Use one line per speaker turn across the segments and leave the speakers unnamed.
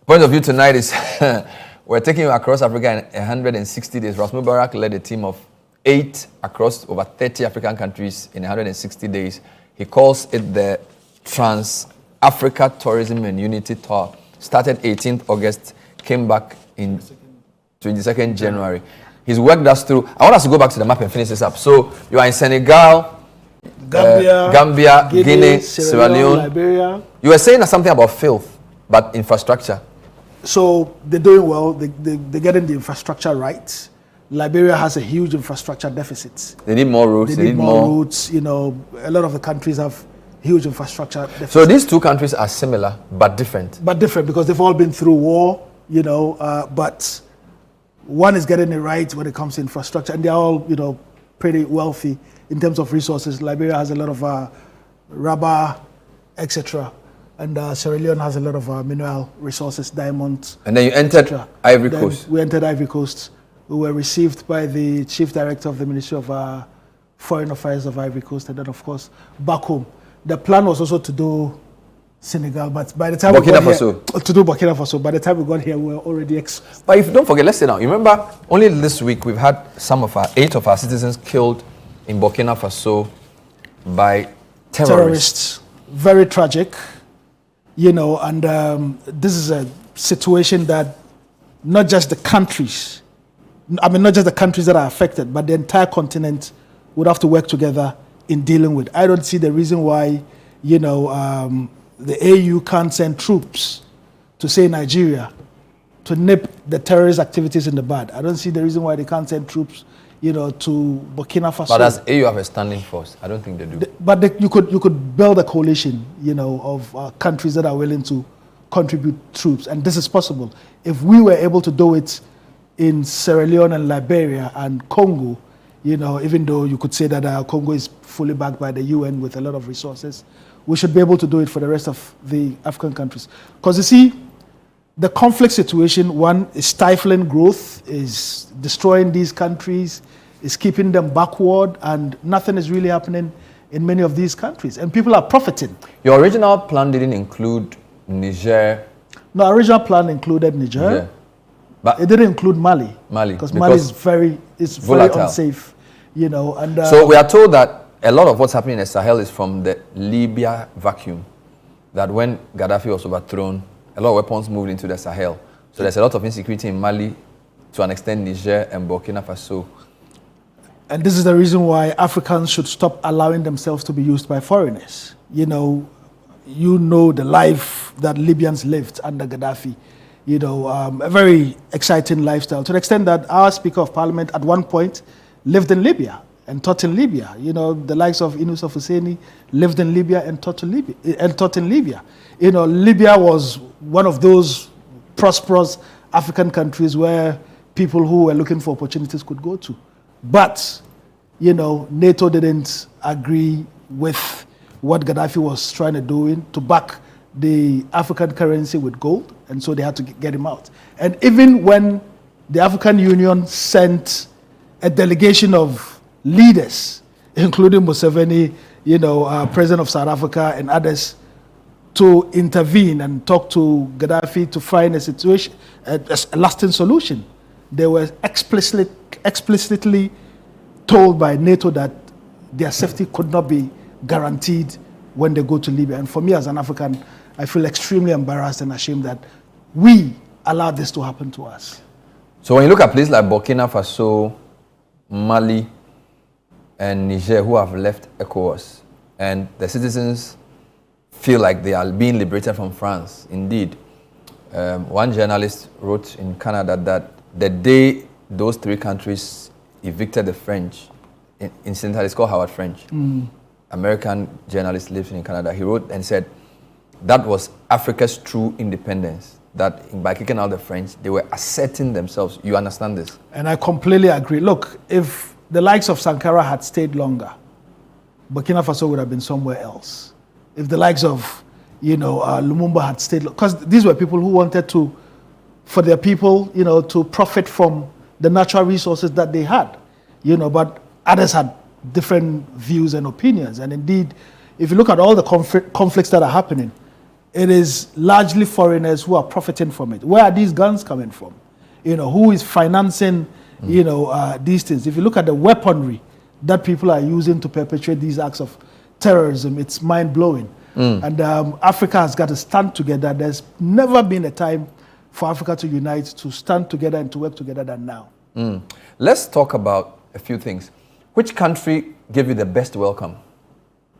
Point of view tonight is we're taking you across Africa in 160 days. Ras Mubarak led a team of 8 across over 30 African countries in 160 days. He calls it the Trans-Africa Tourism and Unity Tour. Started 18th August, came back in 22nd January. He's worked us through. I want us to go back to the map and finish this up. So you are in Senegal, Gambia, Guinea, Sierra Leone,
Liberia.
You were saying something about filth, but infrastructure.
So they're doing well. They're getting the infrastructure right. Liberia has a huge infrastructure deficit.
They need more roads.
They need more roads. You know, a lot of the countries have huge infrastructure deficit.
So these two countries are similar but different.
But different because they've all been through war. You know, but one is getting it right when it comes to infrastructure, and they're all pretty wealthy in terms of resources. Liberia has a lot of rubber, etc. And Sierra Leone has a lot of mineral resources, diamonds.
And then you entered Ivory Coast.
We entered Ivory Coast. We were received by the chief director of the Ministry of Foreign Affairs of Ivory Coast, and then of course back home. The plan was also to do Senegal, but by the time
Burkina Faso.
To do Burkina Faso, by the time we got here, we were already.
But if don't forget, let's say now. You remember, only this week we've had 8 of our citizens killed in Burkina Faso by terrorists.
Very tragic, and this is a situation that not just the countries that are affected, but the entire continent would have to work together in dealing with. I don't see the reason why, the AU can't send troops to, say, Nigeria to nip the terrorist activities in the bud. I don't see the reason why they can't send troops, to Burkina Faso.
But does AU have a standing force? I don't think they do.
You could build a coalition, of countries that are willing to contribute troops, and this is possible. If we were able to do it in Sierra Leone and Liberia and Congo, even though you could say that Congo is fully backed by the UN with a lot of resources, we should be able to do it for the rest of the African countries. Because you see, the conflict situation, one, is stifling growth, is destroying these countries, is keeping them backward, and nothing is really happening in many of these countries. And people are profiting.
Your original plan didn't include Niger?
No, our original plan included Niger. But it didn't include Mali. Because Mali is very unsafe, And
so we are told that a lot of what's happening in the Sahel is from the Libya vacuum. That when Gaddafi was overthrown, a lot of weapons moved into the Sahel. So there's a lot of insecurity in Mali, to an extent Niger and Burkina Faso.
And this is the reason why Africans should stop allowing themselves to be used by foreigners. You know the life that Libyans lived under Gaddafi. A very exciting lifestyle, to the extent that our Speaker of Parliament at one point lived in Libya and taught in Libya. The likes of Inus of Husseini lived in Libya and taught in Libya. Libya was one of those prosperous African countries where people who were looking for opportunities could go to. But, NATO didn't agree with what Gaddafi was trying to do to back the African currency with gold, and so they had to get him out. And even when the African Union sent a delegation of leaders, including Museveni, President of South Africa and others, to intervene and talk to Gaddafi to find a lasting solution, they were explicitly told by NATO that their safety could not be guaranteed when they go to Libya. And for me as an African, I feel extremely embarrassed and ashamed that we allowed this to happen to us.
So when you look at places like Burkina Faso, Mali, and Niger, who have left ECOWAS, and the citizens feel like they are being liberated from France. Indeed, one journalist wrote in Canada that the day those 3 countries evicted the French, incidentally it's called Howard French, American journalist lives in Canada, he wrote and said that was Africa's true independence, that by kicking out the French, they were asserting themselves. You understand this? And
I completely agree. Look, if the likes of Sankara had stayed longer, Burkina Faso would have been somewhere else. If the likes of, Lumumba had stayed, because these were people who wanted for their people, to profit from the natural resources that they had, but others had different views and opinions. And indeed, if you look at all the conflicts that are happening, it is largely foreigners who are profiting from it. Where are these guns coming from? Who is financing, these things? If you look at the weaponry that people are using to perpetrate these acts of terrorism, it's mind-blowing. And Africa has got to stand together. There's never been a time for Africa to unite, to stand together and to work together than now.
Let's talk about a few things. Which country gave you the best welcome?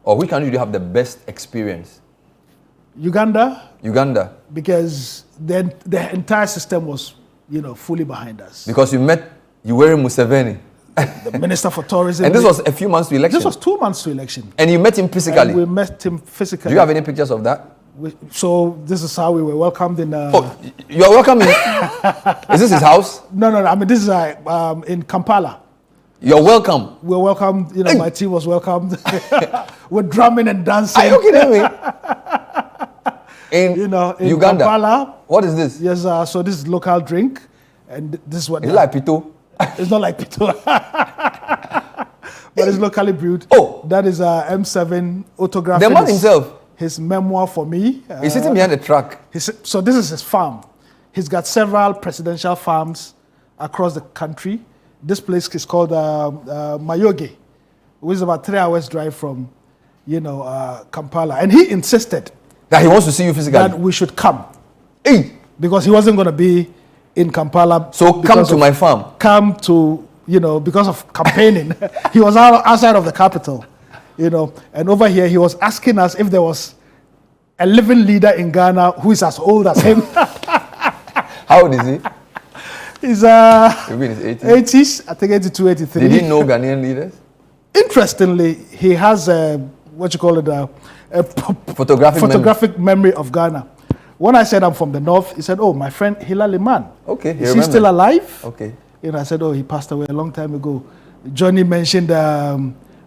Or which country do you have the best experience?
Uganda.
Uganda.
Because the entire system was, fully behind us.
Because you met Yoweri Museveni.
The Minister for Tourism.
And this was a few months to election?
This was 2 months to election.
And you met him physically?
And we met him physically.
Do you have any pictures of that?
So this is how we were welcomed in...
you are welcome in... Is this his house?
No. I mean, this is in Kampala.
You're welcome?
We're welcomed. My team was welcomed. We're drumming and dancing.
Are you kidding me? In Uganda?
Kampala.
What is this?
Yes, so this is local drink. And this is what...
Is it like Pito?
It's not like Pito. But it's locally brewed.
Oh.
That is M7 autograph.
The man himself?
His memoir for me.
He's sitting behind the truck.
So this is his farm. He's got several presidential farms across the country. This place is called Mayoge, which is about 3 hours drive from, Kampala. And he insisted
that he wants to see you physically.
That we should come.
Hey.
Because he wasn't going to be in Kampala.
So come to my farm.
Come to, because of campaigning. He was outside of the capital, And over here, he was asking us if there was a living leader in Ghana who is as old as him.
How old is he?
He's
maybe in his 80s.
80s, I think 82, 83.
Did he know Ghanaian leaders?
Interestingly, he has a photographic memory of Ghana. When I said I'm from the north, he said, "Oh, my friend Hilary Man.
Okay,
is he still alive?"
Okay.
I said, "Oh, he passed away a long time ago." Johnny mentioned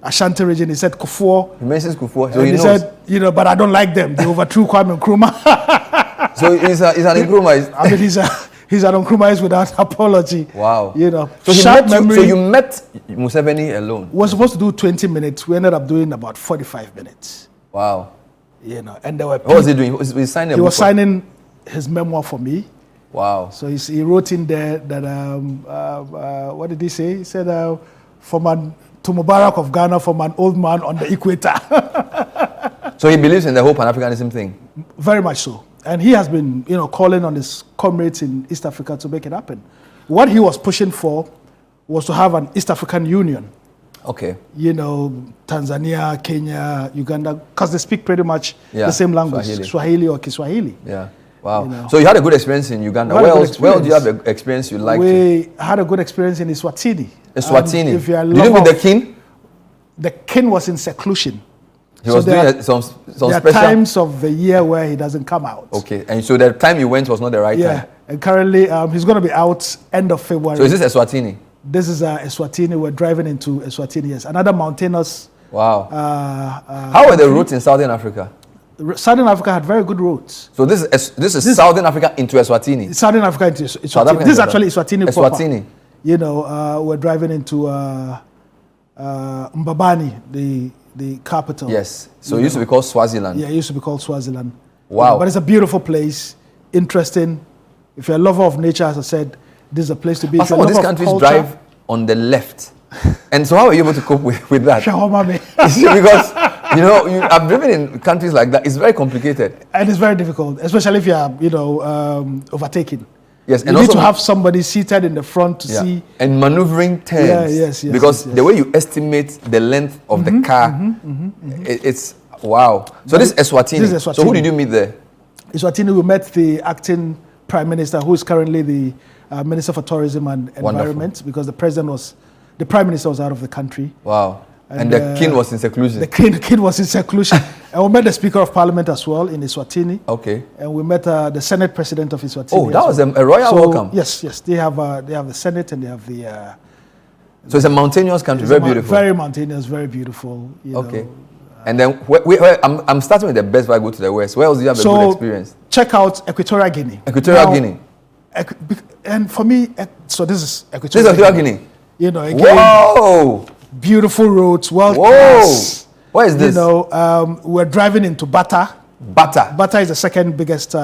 Ashanti region. He said Kufuor.
He mentions Kufuor. So
he said, but I don't like them. They overthrew Kwame Nkrumah.
So he's an Nkrumah.
I mean, he's an Nkrumah without apology.
Wow.
So
you met Museveni alone?
We were supposed to do 20 minutes. We ended up doing about 45 minutes.
Wow.
And there were
what was he doing? He was signing.
He was signing his memoir for me.
Wow.
So he wrote in there that what did he say? He said, to Mubarak of Ghana, from an old man on the equator.
So he believes in the whole Pan-Africanism thing?
Very much so. And he has been, calling on his comrades in East Africa to make it happen. What he was pushing for was to have an East African Union.
Okay.
Tanzania, Kenya, Uganda, because they speak pretty much the same language, Swahili or Kiswahili.
Yeah. Wow. So you had a good experience in Uganda. Where else do you have an experience you liked?
We had a good experience in Eswatini.
Eswatini. Did you meet the king?
The king was in seclusion.
He was doing some special...
There are times of the year where he doesn't come out.
Okay. And so the time you went was not the right time?
Yeah. And currently, he's going to be out end of February.
So is this Eswatini?
This is Eswatini. We're driving into Eswatini, yes. Another mountainous...
Wow. How are the roads in Southern Africa?
Southern Africa had very good roads.
So this is Southern Africa into Eswatini?
Southern Africa into Eswatini. This is actually Eswatini proper.
Eswatini.
We're driving into Mbabane, the capital.
Yes. So it used to be called Swaziland.
Yeah, it used to be called Swaziland.
Wow.
But it's a beautiful place, interesting. If you're a lover of nature, as I said, this is a place to be.
But some of these countries drive on the left. And so how are you able to cope with that? Because, I've driven in countries like that. It's very complicated.
And it's very difficult, especially if you're, overtaking.
Yes,
you need to have somebody seated in the front to see.
And maneuvering turns.
Yes.
Because the way you estimate the length of the car, it's wow. So this is Eswatini. So who did you meet there?
Eswatini, we met the acting prime minister, who is currently the Minister for Tourism and Environment, because the prime minister was out of the country.
Wow. And the king was in seclusion.
The king was in seclusion. And we met the Speaker of Parliament as well in Eswatini.
Okay.
And we met the Senate President of Eswatini.
Oh, that was a royal welcome.
Yes. They have the Senate and they have the...
so it's a mountainous country, very beautiful.
Very mountainous, very beautiful.
Okay. And then I'm starting with the best where I go to the west. Where else do you have a good experience?
Check out Equatorial Guinea.
Equatorial Guinea.
And for me, so this is
Equatorial Guinea.
Again,
whoa!
Beautiful roads, world class.
Where is this?
We're driving into Bata.
Bata.
Bata is the second biggest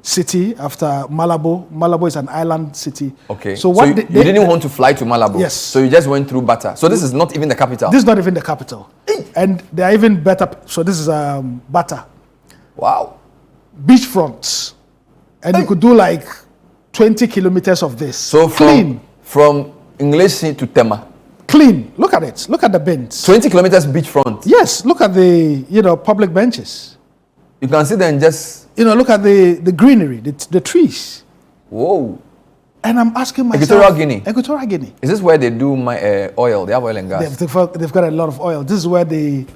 city after Malabo. Malabo is an island city.
Okay.
So
you didn't want to fly to Malabo?
Yes.
So you just went through Bata. So this is not even the capital?
This is not even the capital. And they are even better. So this is Bata.
Wow.
Beachfronts. And you could do like 20 kilometers of this.
So from English to Tema.
Clean. Look at it. Look at the bends.
20 kilometers beachfront.
Yes. Look at the public benches.
You can see them just.
Look at the greenery, the trees.
Whoa.
And I'm asking myself. Equatorial Guinea.
Is this where they do oil? They have oil and gas.
They've got a lot of oil. This is where they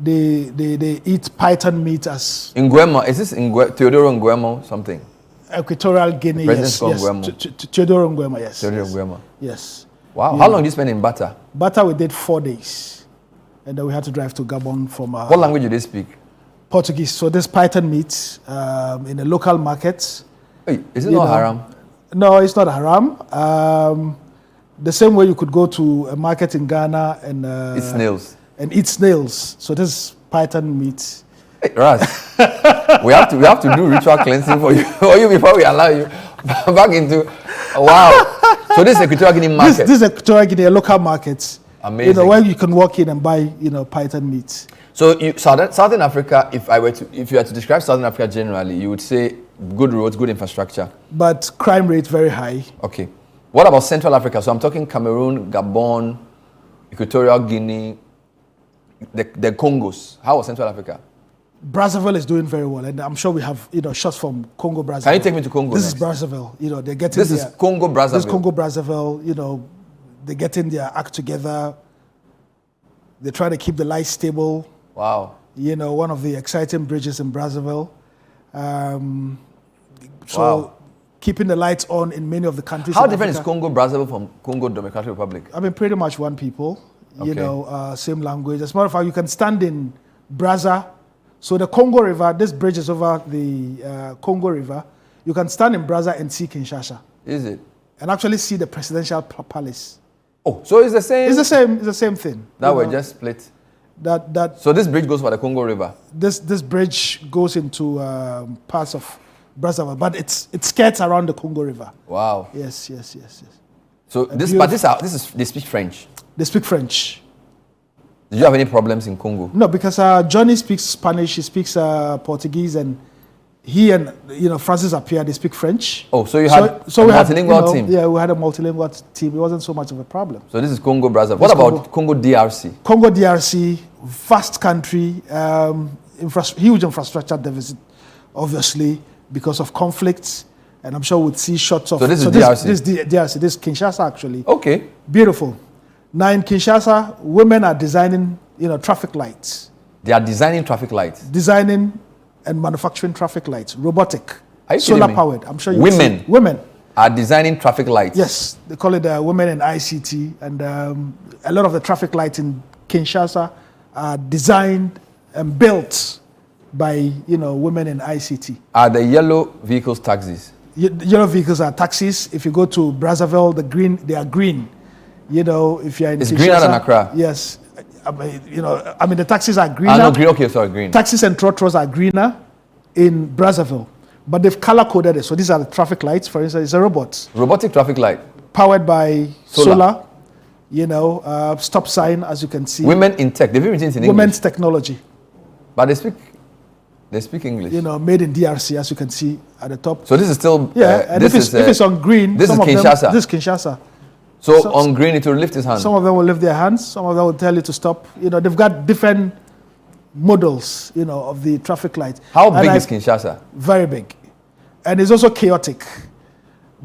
eat python meat as.
Nguema. Is this Teodoro Nguema something?
Equatorial Guinea. Yes. Teodoro Nguema. Yes.
Teodoro Nguema.
Yes.
Wow. How long did you spend in Bata?
Bata we did 4 days, and then we had to drive to Gabon from.
What language do they speak?
Portuguese. So this python meat in the local markets.
Wait, is it not haram?
No, it's not haram. The same way you could go to a market in Ghana and
eat snails.
So this is python meat.
Hey, Ras, we have to do ritual cleansing for you before we allow you back into. Wow. So this is Equatorial Guinea market.
This is Equatorial Guinea local markets.
Amazing.
Where you can walk in and buy python meat.
So Southern Africa, if you had to describe Southern Africa generally, you would say good roads, good infrastructure.
But crime rate very high.
Okay. What about Central Africa? So I'm talking Cameroon, Gabon, Equatorial Guinea, the Congos. How was Central Africa?
Brazzaville is doing very well, and I'm sure we have shots from Congo Brazzaville.
Can you take me to Congo?
This is Brazzaville. They're getting.
This is Congo Brazzaville.
This is Congo Brazzaville. They're getting their act together. They're trying to keep the lights stable.
Wow.
One of the exciting bridges in Brazzaville.
Wow.
Keeping the lights on in many of the countries.
How different is Congo Brazzaville from Congo Democratic Republic?
I mean, pretty much one people.
Okay.
Same language. As a matter of fact, you can stand in Brazza. So the Congo River, this bridge is over the Congo River. You can stand in Brazza and see Kinshasa.
Is it?
And actually see the presidential palace.
Oh, so it's the same?
It's the same thing.
That we're just split.
So
this bridge goes for the Congo River?
This bridge goes into parts of Brazzaville, but it skirts around the Congo River.
Wow.
Yes.
So they speak French? They speak French. Did you have any problems in Congo?
No, because Johnny speaks Spanish, he speaks Portuguese, and he and Francis Appiah, they speak French.
Oh, so you had a multilingual team?
Yeah, we had a multilingual team. It wasn't so much of a problem.
So this is Congo Brazzaville. What about Congo DRC?
Congo DRC, vast country, huge infrastructure deficit, obviously, because of conflicts. And I'm sure we'll see shots of.
So this is DRC?
This DRC, this is Kinshasa actually.
Okay.
Beautiful. Now in Kinshasa, women are designing, traffic lights.
They are designing traffic lights?
Designing and manufacturing traffic lights, robotic,
solar
powered. I'm sure
women are designing traffic lights.
Yes, they call it women in ICT, and a lot of the traffic lights in Kinshasa are designed and built by women in ICT.
Are the yellow vehicles taxis?
Yellow vehicles are taxis. If you go to Brazzaville, they are green. If you're in
it's
Kinshasa,
greener than Accra.
Yes. The taxis are greener.
No, green. Okay, sorry, green.
Taxis and trotros are greener in Brazzaville, but they've color coded it. So these are the traffic lights. For instance, it's a robot.
Robotic traffic light.
Powered by solar. Stop sign, as you can see.
Women in tech. They've written in English.
Women's technology.
But they speak English.
Made in DRC, as you can see at the top.
So this is still.
And if it's on green,
this is Kinshasa.
This is Kinshasa.
So on green, it will lift his hand.
Some of them will lift their hands. Some of them will tell you to stop. They've got different models, of the traffic lights.
How big is Kinshasa?
Very big. And it's also chaotic.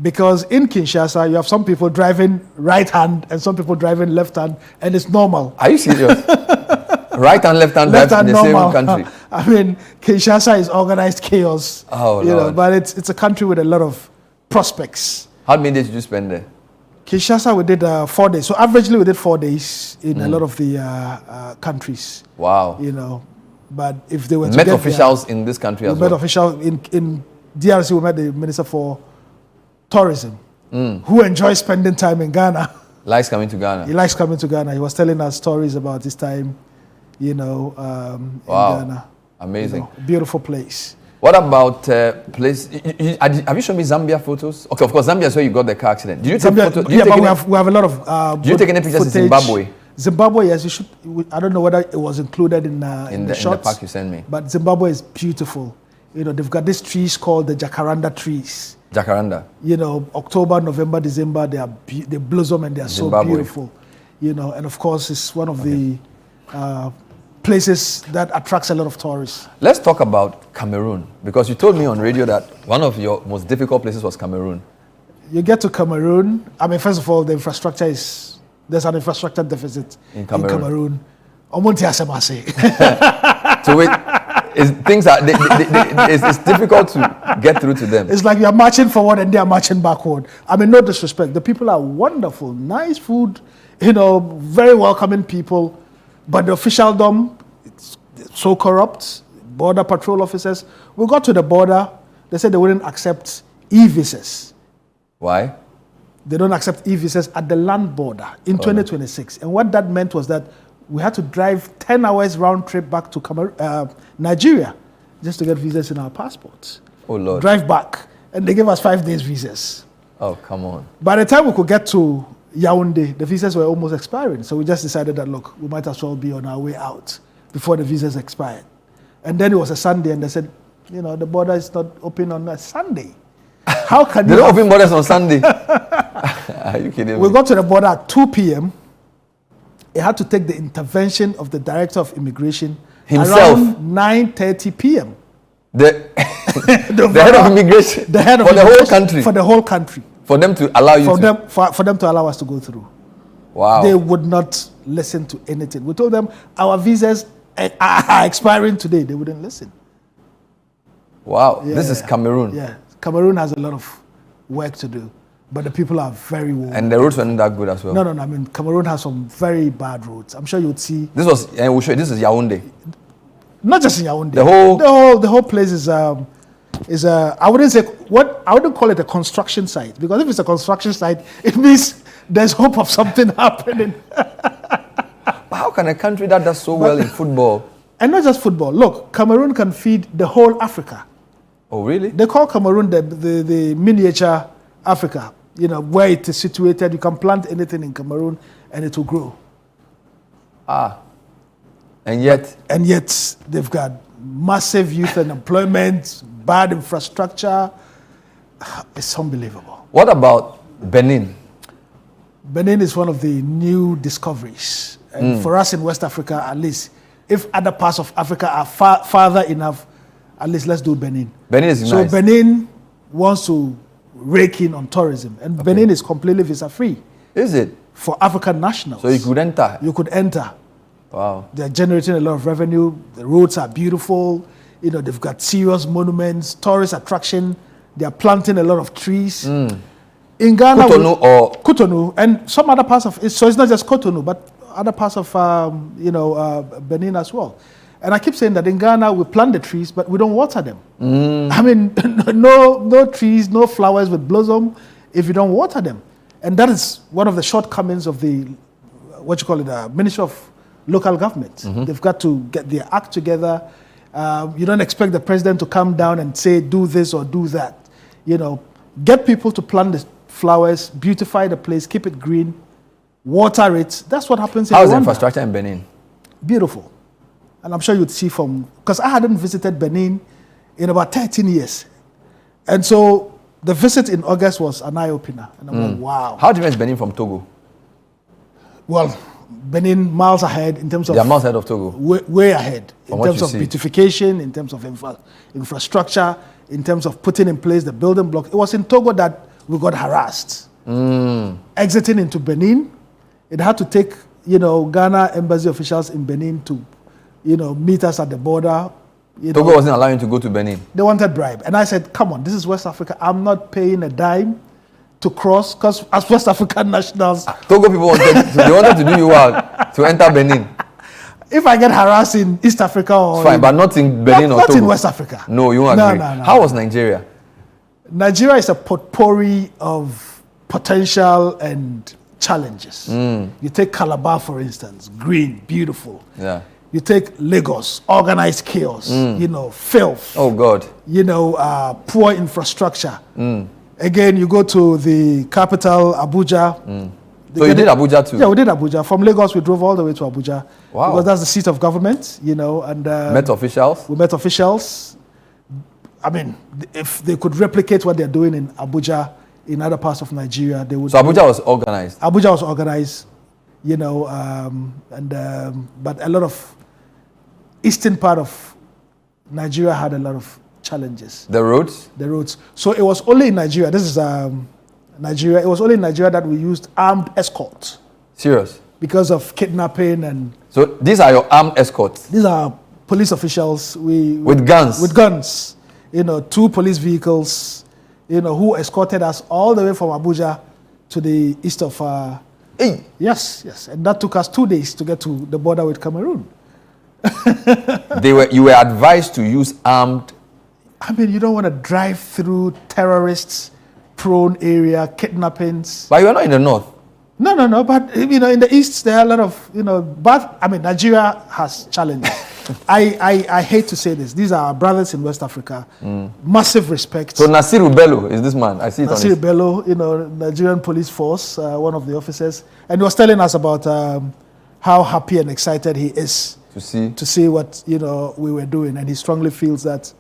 Because in Kinshasa, you have some people driving right hand and some people driving left hand, and it's normal.
Are you serious? Right and left hand drive in the
normal.
same country?
I mean, Kinshasa is organized chaos.
Oh, Lord.
But it's a country with a lot of prospects.
How many days did you spend there?
Kinshasa, we did 4 days. So averagely, we did 4 days in a lot of the countries.
Wow.
But if they were to
met officials in this country as well.
We met officials in DRC. We met the Minister for Tourism, who enjoys spending time in Ghana.
Likes coming to Ghana.
He likes coming to Ghana. He was telling us stories about his time, in Ghana.
Amazing.
Beautiful place.
What about place? Have you shown me Zambia photos? Okay, of course, Zambia is where you got the car accident. Did you take photos?
Yeah, but we have a lot of.
Did you take any pictures in Zimbabwe?
Zimbabwe, yes, you should. I don't know whether it was included in the shots.
In the pack you sent me.
But Zimbabwe is beautiful. They've got these trees called the jacaranda trees.
Jacaranda.
October, November, December, they blossom and they are so beautiful. And of course, it's one of the places that attracts a lot of tourists.
Let's talk about Cameroon, because you told me on radio that one of your most difficult places was Cameroon.
You get to Cameroon, first of all, the infrastructure there's an infrastructure deficit in Cameroon. So
wait, it's difficult to get through to them.
It's like you're marching forward and they're marching backward. No disrespect. The people are wonderful, nice food, very welcoming people. But the officialdom, it's so corrupt. Border patrol officers. We got to the border, they said they wouldn't accept e-visas.
Why?
They don't accept e-visas at the land border in 2026. And what that meant was that we had to drive 10 hours round trip back to Nigeria just to get visas in our passports.
Oh, Lord.
Drive back. And they gave us 5 days visas.
Oh, come on.
By the time we could get to Yaoundé, the visas were almost expiring. So we just decided that, look, we might as well be on our way out before the visas expired. And then it was a Sunday and they said, the border is not open on a Sunday. How can
they don't open borders on Sunday? Are you kidding me?
We got to the border at 2 p.m. It had to take the intervention of the director of immigration
himself
around 9:30 p.m.
The head of immigration.
The head of
for the whole country.
For the whole country.
For them to allow you
for them to allow us to go through.
Wow.
They would not listen to anything. We told them our visas are expiring today. They wouldn't listen.
Wow. Yeah, this is Cameroon.
Yeah. Cameroon has a lot of work to do, but the people are very warm.
And the roads were not that good as well.
No. Cameroon has some very bad roads. I'm sure you would see.
This was, and we'll show you, this is Yaoundé.
Not just in Yaoundé. The whole place is I wouldn't call it a construction site, because if it's a construction site, it means there's hope of something happening.
But how can a country that does so well in football?
And not just football. Look, Cameroon can feed the whole Africa.
Oh, really?
They call Cameroon the miniature Africa. Where it is situated, you can plant anything in Cameroon and it will grow.
And yet
they've got massive youth unemployment, bad infrastructure. It's unbelievable.
What about Benin?
Benin is one of the new discoveries. And for us in West Africa, at least, if other parts of Africa are farther enough, at least let's do Benin.
Benin is nice.
So Benin wants to rake in on tourism. And Benin is completely visa-free.
Is it?
For African nationals.
So you could enter?
You could enter.
Wow.
They're generating a lot of revenue. The roads are beautiful. They've got serious monuments, tourist attraction. They're planting a lot of trees. In Ghana, Cotonou, and some other parts of it. So it's not just Cotonou, but other parts of Benin as well. And I keep saying that in Ghana we plant the trees, but we don't water them. No trees, no flowers will blossom if you don't water them. And that is one of the shortcomings of the Ministry of Local Government. They've got to get their act together. You don't expect the president to come down and say, do this or do that. Get people to plant the flowers, beautify the place, keep it green, water it. That's what happens in Rwanda.
How's the infrastructure in Benin?
Beautiful. And I'm sure you'd see because I hadn't visited Benin in about 13 years. And so the visit in August was an eye-opener. And I'm like, wow.
How different is Benin from Togo?
Well, Benin miles ahead in terms of...
They are miles ahead of Togo?
Way ahead.
From
in terms of beautification, in terms of infrastructure, in terms of putting in place the building block. It was in Togo that we got harassed. Exiting into Benin, it had to take, Ghana embassy officials in Benin to, meet us at the border.
Togo wasn't allowing you to go to Benin?
They wanted bribe. And I said, come on, this is West Africa. I'm not paying a dime to cross, because as West African nationals...
Togo people wanted to do you well to enter Benin.
If I get harassed in East Africa or...
It's fine, but not in Benin or Togo?
Not in West Africa.
No, you won't agree. No. How was Nigeria?
Nigeria is a potpourri of potential and challenges. You take Calabar, for instance, green, beautiful.
Yeah.
You take Lagos, organized chaos, you know, filth.
Oh God.
You know, poor infrastructure. Again, you go to the capital, Abuja.
So you did Abuja too?
Yeah, we did Abuja. From Lagos, we drove all the way to Abuja.
Wow.
Because that's the seat of government, you know. And
met officials?
We met officials. I mean, if they could replicate what they're doing in Abuja, in other parts of Nigeria, they would.
So Abuja was organized?
Abuja was organized, you know, but a lot of eastern part of Nigeria had a lot of challenges.
The roads?
The roads. So it was only in Nigeria. This is Nigeria. It was only in Nigeria that we used armed escorts.
Serious?
Because of kidnapping and.
So these are your armed escorts?
These are police officials.
With guns?
With guns. You know, 2 police vehicles, you know, who escorted us all the way from Abuja to the east of.
Hey.
Yes. And that took us 2 days to get to the border with Cameroon.
You were advised to use armed.
I mean, you don't want to drive through terrorist-prone area, kidnappings.
But you are not in the north.
No. But you know, in the east there are a lot of, you know. But I mean, Nigeria has challenges. I hate to say this. These are our brothers in West Africa. Massive respect.
So Nasiru Bello is this man. I see it
Nasiru Bello, you know, Nigerian police force, one of the officers, and he was telling us about how happy and excited he is to see what, you know, we were doing, and he strongly feels that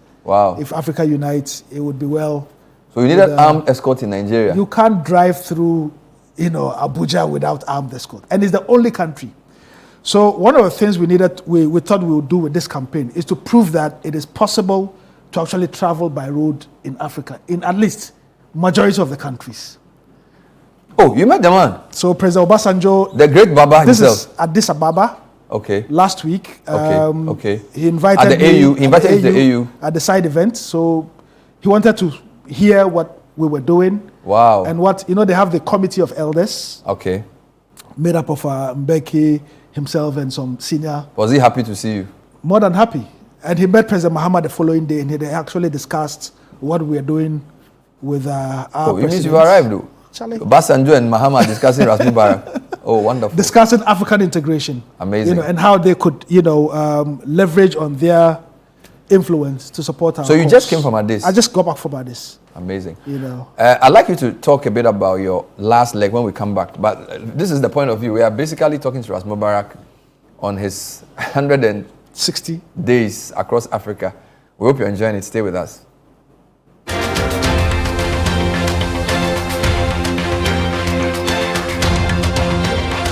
if Africa unites, it would be well.
So you needed armed escort in Nigeria.
You can't drive through, you know, Abuja without armed escort, and it's the only country. So one of the things we thought we would do with this campaign is to prove that it is possible to actually travel by road in Africa, in at least majority of the countries.
Oh, you met the man?
So President Obasanjo,
the great Baba himself.
This is Addis Ababa.
Okay.
Last week.
Okay.
He invited
at the
me
AU. He invited me to the AU
at the side event. So he wanted to hear what we were doing.
Wow.
And what, you know, they have the committee of elders.
Okay.
Made up of Mbeki, himself, and some senior.
Was he happy to see you?
More than happy. And he met President Mahama the following day, and they actually discussed what we are doing with our
president. It means you arrived, though. Obasanjo and Mahama are discussing Ras Mubarak. Oh, wonderful.
Discussing African integration.
Amazing.
You know, and how they could, you know, leverage on their influence to support our
So you
cause.
just came from Addis?
I just got back from Addis.
Amazing.
You know.
I'd like you to talk a bit about your last leg when we come back. But this is the point of view. We are basically talking to Ras Mubarak on his 160 days across Africa. We hope you're enjoying it. Stay with us.